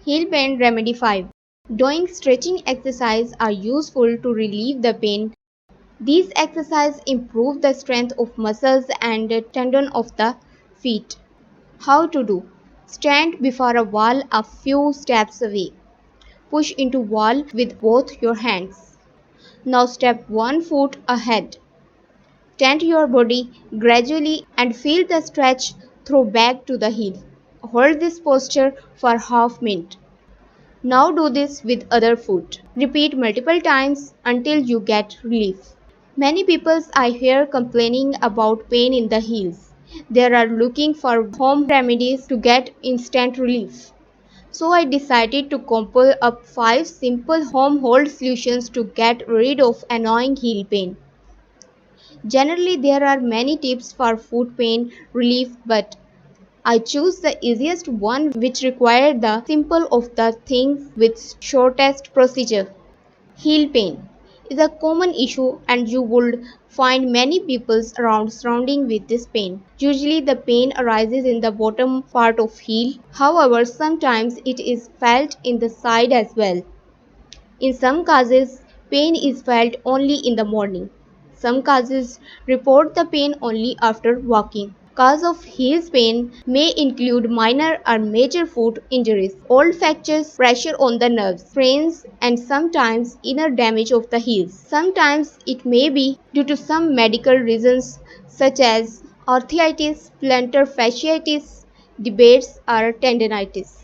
Heel pain remedy 5. Doing stretching exercises are useful to relieve the pain. These exercises improve the strength of muscles and tendon of the feet. How to do? Stand before a wall a few steps away. Push into wall with both your hands. Now step one foot ahead. Tent your body gradually and feel the stretch through back to the heel. Hold this posture for half minute. Now do this with other foot. Repeat multiple times until you get relief. Many people I hear complaining about pain in the heels. They are looking for home remedies to get instant relief. So I decided to compile up 5 simple home hold solutions to get rid of annoying heel pain. Generally there are many tips for foot pain relief, but I choose the easiest one which required the simple of the things with shortest procedure. Heel pain is a common issue and you would find many people around surrounding with this pain. Usually the pain arises in the bottom part of heel. However, sometimes it is felt in the side as well. In some cases, pain is felt only in the morning. Some cases report the pain only after walking. Cause of heel pain may include minor or major foot injuries, old fractures, pressure on the nerves, sprains, and sometimes inner damage of the heels. Sometimes it may be due to some medical reasons such as arthritis, plantar fasciitis, debates, or tendinitis.